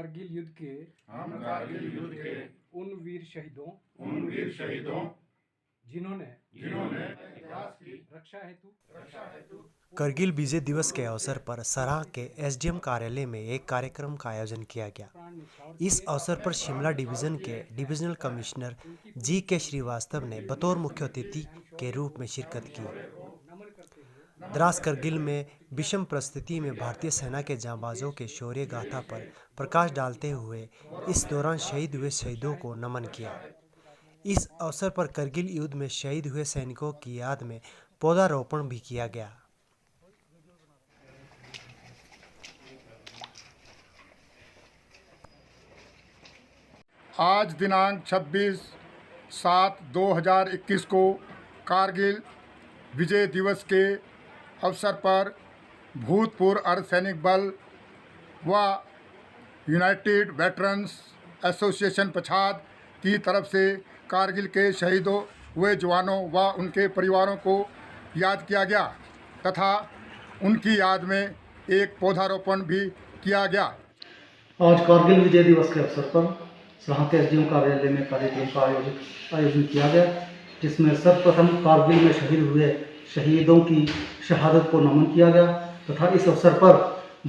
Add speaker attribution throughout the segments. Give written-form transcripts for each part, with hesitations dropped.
Speaker 1: हम कारगिल युद्ध के
Speaker 2: उन वीर
Speaker 1: शहीदों
Speaker 2: जिन्होंने
Speaker 1: इतिहास की
Speaker 2: रक्षा हेतु
Speaker 3: करगिल विजय दिवस के अवसर पर सराह के एसडीएम कार्यालय में एक कार्यक्रम का आयोजन किया गया।
Speaker 2: प्राण न्यौछावर
Speaker 3: इस अवसर पर शिमला डिवीजन के डिविजनल कमिश्नर जी.के. श्रीवास्तव ने बतौर मुख्य अतिथि के रूप में शिरकत की।
Speaker 2: नमन करते हुए
Speaker 3: द्रास करगिल में विषम परिस्थिति में भारतीय सेना के जांबाजों के शौर्य गाथा पर प्रकाश डालते हुए इस दौरान शहीद हुए शहीदों को नमन किया। इस अवसर पर करगिल युद्ध में शहीद हुए सैनिकों की याद में पौधारोपण भी किया गया।
Speaker 1: आज दिनांक 26/7/2021 को कारगिल विजय दिवस के अवसर पर भूतपूर्व अर्धसैनिक बल व यूनाइटेड वेटरन्स एसोसिएशन पछाद की तरफ से कारगिल के शहीदों हुए जवानों व उनके परिवारों को याद किया गया तथा उनकी याद में एक पौधारोपण भी किया गया।
Speaker 4: आज कारगिल विजय दिवस के अवसर पर सराह के एसडीएम कार्यालय में कार्यक्रम का आयोजन किया गया, जिसमें सर्वप्रथम कारगिल में शहीद हुए शहीदों की शहादत को नमन किया गया तथा इस अवसर पर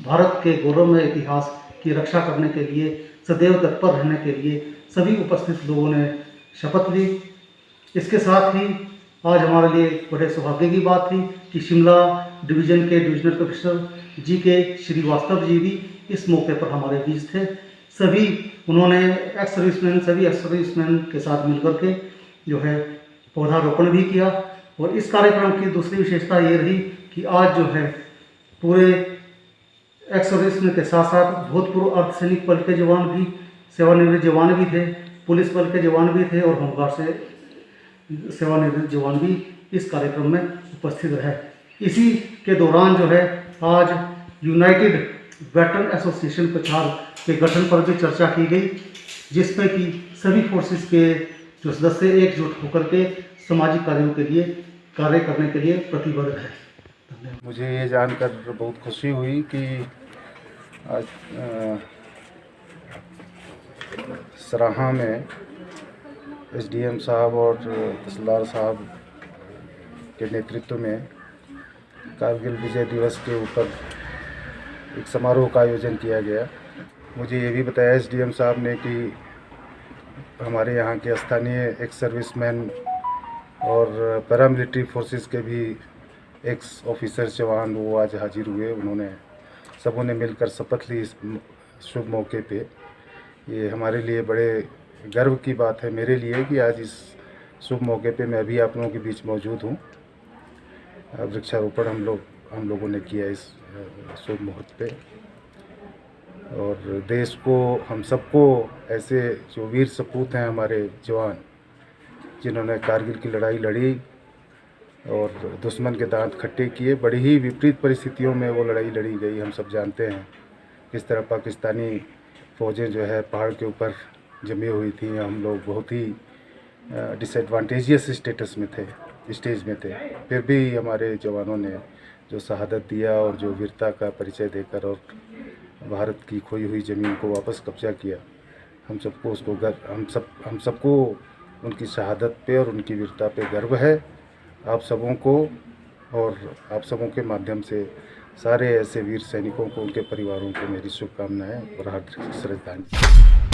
Speaker 4: भारत के गौरवमय इतिहास की रक्षा करने के लिए सदैव तत्पर रहने के लिए सभी उपस्थित लोगों ने शपथ ली। इसके साथ ही आज हमारे लिए बड़े सौभाग्य की बात थी कि शिमला डिवीज़न के divisional commissioner GK. Srivastava ji भी इस मौके पर हमारे बीच थे। सभी उन्होंने सभी एक्स सर्विसमैन के साथ मिलकर के जो है पौधारोपण भी किया। और इस कार्यक्रम की दूसरी विशेषता ये रही कि आज जो है पूरे एक्स सर्विसमैन के साथ साथ भूतपूर्व अर्धसैनिक बल के जवान भी, सेवानिवृत्त जवान भी थे, पुलिस बल के जवान भी थे और होमगार्ड से सेवानिवृत्त जवान भी इस कार्यक्रम में उपस्थित रहे। इसी के दौरान जो है आज यूनाइटेड वेटरन एसोसिएशन पछाड़ के गठन पर भी चर्चा की गई, जिसमें कि सभी फोर्सेस के जो सदस्य एकजुट होकर के सामाजिक कार्यों के लिए कार्य करने के लिए प्रतिबद्ध है।
Speaker 5: मुझे ये जानकर बहुत खुशी हुई कि आज सराहा में एसडीएम साहब और तहसीलदार साहब के नेतृत्व में कारगिल विजय दिवस के ऊपर एक समारोह का आयोजन किया गया। मुझे ये भी बताया एसडीएम साहब ने कि हमारे यहाँ के स्थानीय एक्स सर्विसमैन और पैरामिलिट्री फोर्सेस के भी एक्स ऑफिसर जवान वो आज हाजिर हुए। उन्होंने सबों ने मिलकर शपथ ली इस शुभ मौके पे। ये हमारे लिए बड़े गर्व की बात है मेरे लिए कि आज इस शुभ मौके पे मैं अभी आप लोगों के बीच मौजूद हूँ। वृक्षारोपण हम लोगों ने किया इस शुभ मुहूर्त पे और देश को हम सबको ऐसे जो वीर सपूत हैं हमारे जवान जिन्होंने कारगिल की लड़ाई लड़ी और दुश्मन के दांत खट्टे किए, बड़ी ही विपरीत परिस्थितियों में वो लड़ाई लड़ी गई। हम सब जानते हैं किस तरह पाकिस्तानी फ़ौजें जो है पहाड़ के ऊपर जमी हुई थी। हम लोग बहुत ही डिसएडवांटेजियस स्टेज में थे, फिर भी हमारे जवानों ने जो शहादत दिया और जो वीरता का परिचय देकर और भारत की खोई हुई ज़मीन को वापस कब्जा किया, हम सबको उनकी शहादत पे और उनकी वीरता पे गर्व है। आप सबों को और आप सबों के माध्यम से सारे ऐसे वीर सैनिकों को, उनके परिवारों को मेरी शुभकामनाएं और हार्दिक श्रद्धांजलि।